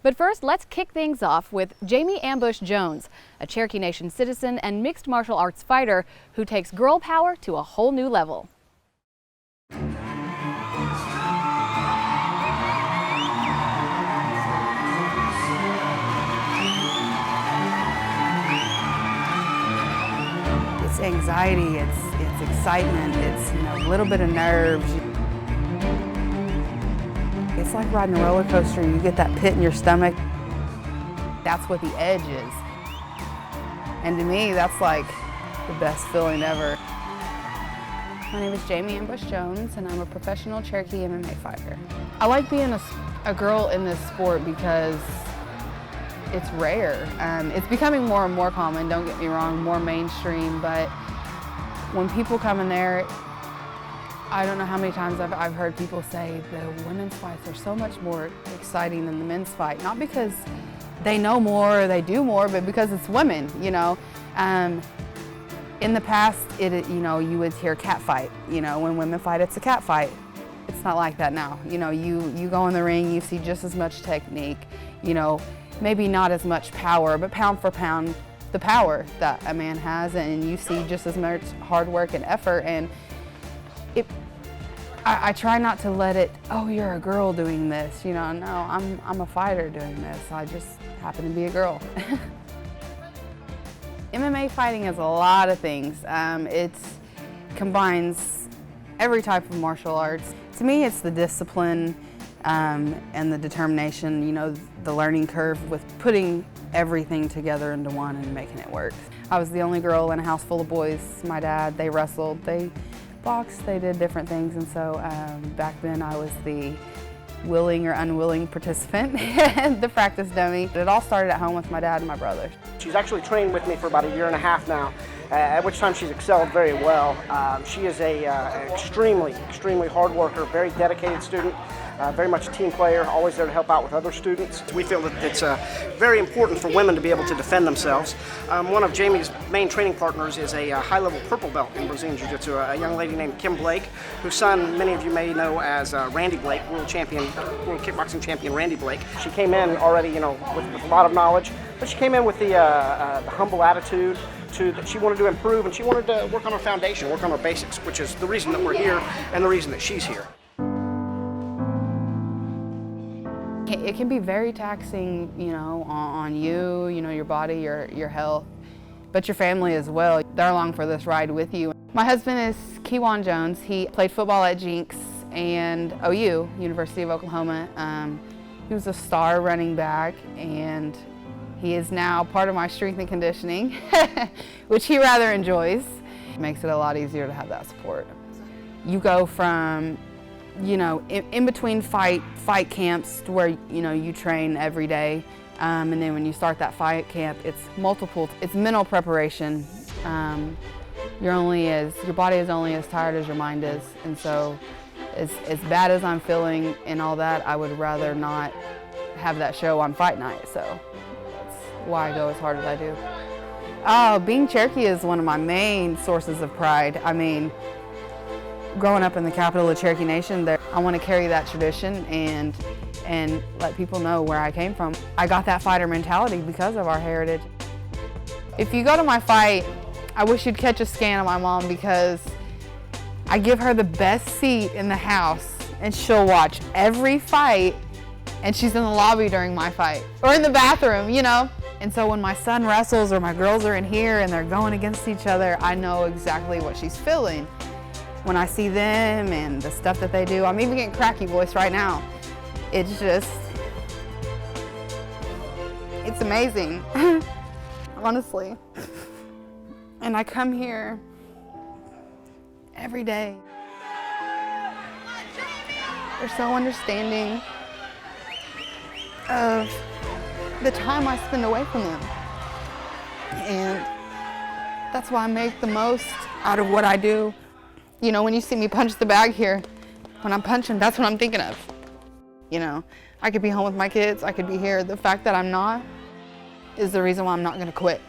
But first, let's kick things off with Jaymee Jones, a Cherokee Nation citizen and mixed martial arts fighter who takes girl power to a whole new level. It's anxiety, it's excitement, it's a little bit of nerves. It's like riding a roller coaster. You get that pit in your stomach. That's what the edge is. And to me, that's like the best feeling ever. My name is Jaymee Jones, and I'm a professional Cherokee MMA fighter. I like being a girl in this sport because it's rare. It's becoming more and more common, don't get me wrong, more mainstream, but when people come in there, I don't know how many times I've heard people say the women's fights are so much more exciting than the men's fight. Not because they know more or they do more, but because it's women, In the past, you would hear cat fight. When women fight, it's a cat fight. It's not like that now. You go in the ring, you see just as much technique, maybe not as much power, but pound for pound, the power that a man has, and you see just as much hard work and effort. And I try not to let it, oh, you're a girl doing this, no, I'm a fighter doing this. I just happen to be a girl. MMA fighting is a lot of things. It combines every type of martial arts. To me, it's the discipline and the determination, the learning curve with putting everything together into one and making it work. I was the only girl in a house full of boys. My dad, they wrestled, they boxed, they did different things, and so back then I was the willing or unwilling participant, the practice dummy. It all started at home with my dad and my brother. She's actually trained with me for about a year and a half now, at which time she's excelled very well. She is an extremely hard worker, very dedicated student, very much a team player, always there to help out with other students. We feel that it's very important for women to be able to defend themselves. One of Jaymee's main training partners is a high-level purple belt in Brazilian Jiu-Jitsu, a young lady named Kim Blake, whose son many of you may know as Randy Blake, world kickboxing champion Randy Blake. She came in already, with a lot of knowledge, but she came in with the humble attitude that she wanted to improve, and she wanted to work on her foundation, work on her basics, which is the reason that we're here and the reason that she's here. It can be very taxing, on you, your body, your health, but your family as well. They're along for this ride with you. My husband is Jaymee Jones. He played football at Jinx and OU, University of Oklahoma. He was a star running back, and he is now part of my strength and conditioning, which he rather enjoys. It makes it a lot easier to have that support. You go from in between fight camps to where you train every day, and then when you start that fight camp, it's mental preparation. Your body is only as tired as your mind is, and so as bad as I'm feeling and all that, I would rather not have that show on fight night. So that's why I go as hard as I do. Oh, being Cherokee is one of my main sources of pride. I mean, growing up in the capital of Cherokee Nation, I want to carry that tradition and let people know where I came from. I got that fighter mentality because of our heritage. If you go to my fight, I wish you'd catch a scan of my mom, because I give her the best seat in the house, and she'll watch every fight, and she's in the lobby during my fight, or in the bathroom, And so when my son wrestles or my girls are in here and they're going against each other, I know exactly what she's feeling. When I see them and the stuff that they do, I'm even getting cracky voice right now. It's amazing, honestly. And I come here every day. They're so understanding of the time I spend away from them. And that's why I make the most out of what I do. When you see me punch the bag here, when I'm punching, that's what I'm thinking of. I could be home with my kids, I could be here. The fact that I'm not is the reason why I'm not gonna quit.